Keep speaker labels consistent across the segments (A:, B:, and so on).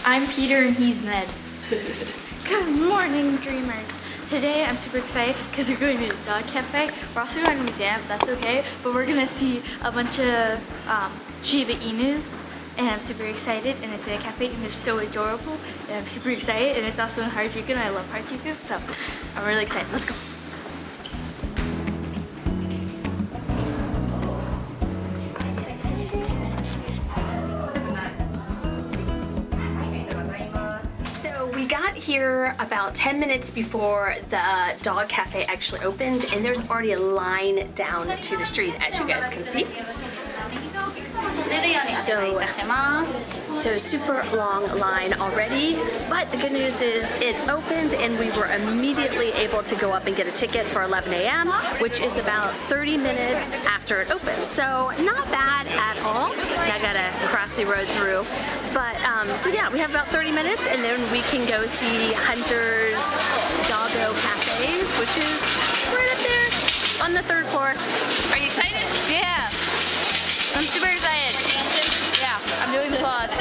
A: I'm Peter and he's Ned. Good morning, dreamers. Today I'm super excited because we're going to the dog cafe. We're also going to a museum, if that's okay, but we're gonna see a bunch of Shiba Inus, and I'm super excited. And it's in a cafe and they're so adorable, and I'm super excited. And it's also in Harajuku, and I love Harajuku, so I'm really excited. Let's go.
B: We got here about 10 minutes before the dog cafe actually opened, and there's already a line down to the street, as you guys can see. So super long line already, but the good news is it opened and we were immediately able to go up and get a ticket for 11 a.m., which is about 30 minutes after it opens. So not bad at all. I gotta cross the road through. But so yeah, we have about 30 minutes and then we can go see Hunter's Doggo Cafes, which is right up there on the 3rd floor. Are you excited?
A: Yeah, I'm super excited. Yeah, I'm doing the class.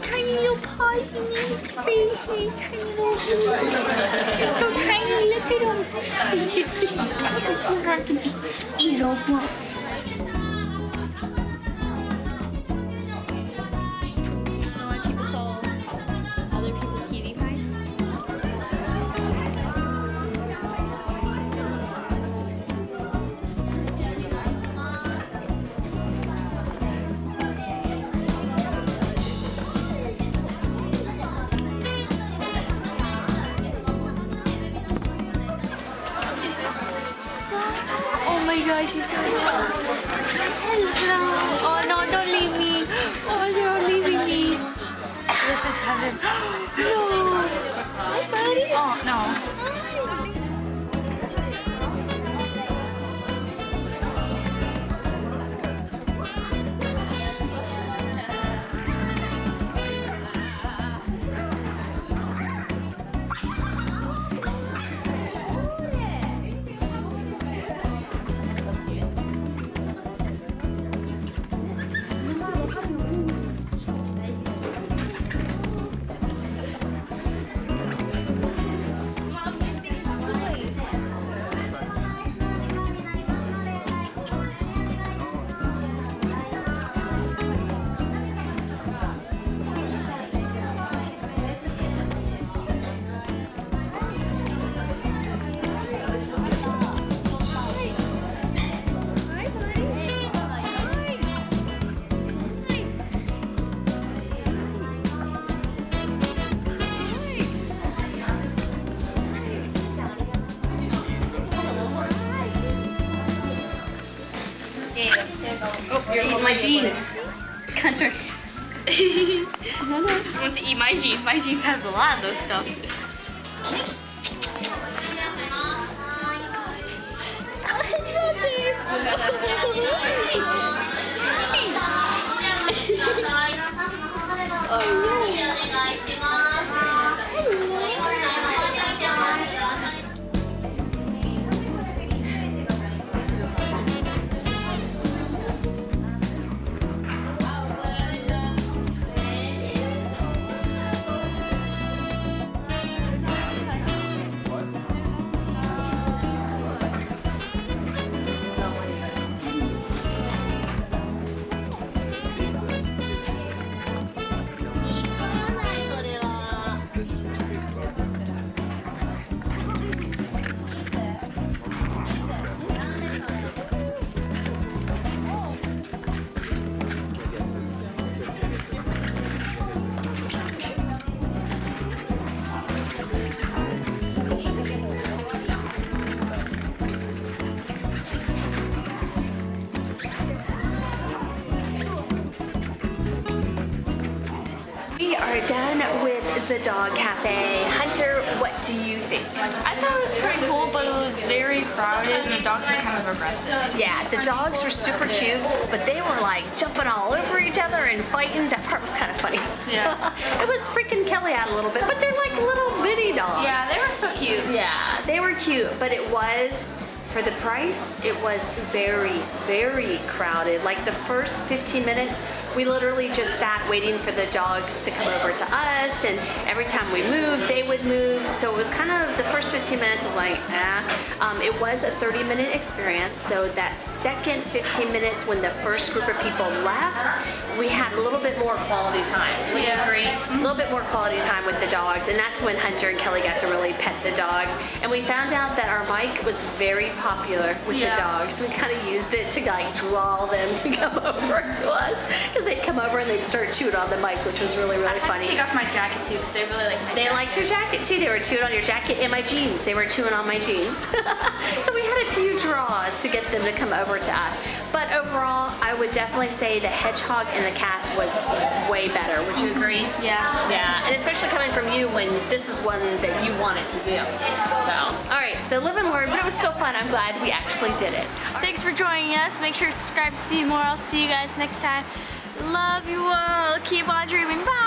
A: Tiny little paws and these babies, tiny little it's so tiny, look at them. I can just eat all one. Oh my gosh, he's so cute. Hello. Oh no, don't leave me. Oh, they're all leaving me. This is heaven. No. Hi, buddy. Oh no.
B: Oh, you're eating my jeans. Hunter.
A: No. He wants to eat my jeans. My jeans has a lot of those stuff.
B: We are done with the dog cafe. Hunter, what do you think?
A: I thought it was pretty cool, but it was very crowded and the dogs were kind of aggressive.
B: Yeah, the dogs were super cute, but they were like jumping all over each other and fighting. That part was kind of funny.
A: Yeah.
B: It was freaking Kelly out a little bit, but they're like little bitty dogs.
A: Yeah, they were so cute.
B: Yeah, they were cute, but it was, for the price, it was very, very crowded. Like the first 15 minutes, we literally just sat waiting for the dogs to come over to us, and every time we moved, they would move. So it was kind of, the first 15 minutes was like, it was a 30-minute experience, so that second 15 minutes when the first group of people left, we had a little bit more quality time. Would you agree? A little bit more quality time with the dogs, and that's when Hunter and Kelly got to really pet the dogs. And we found out that our mic was very popular with the dogs. We kind of used it to like draw them to come over to us, because they'd come over and they'd start chewing on the mic, which was really, really
A: I had
B: funny.
A: to take off my jacket too because they really liked my jacket.
B: They liked your jacket too. They were chewing on your jacket and my jeans. They were chewing on my jeans. So we had a few draws to get them to come over to us. But overall, I would definitely say the hedgehog and the cat was way better. Would you agree?
A: Yeah.
B: Yeah, and especially coming from you when this is one that you wanted to do. So, all right, so live and learn, but it was still fun. I'm glad we actually did it.
A: Thanks for joining us. Make sure to subscribe to see more. I'll see you guys next time. Love you all. Keep on dreaming. Bye.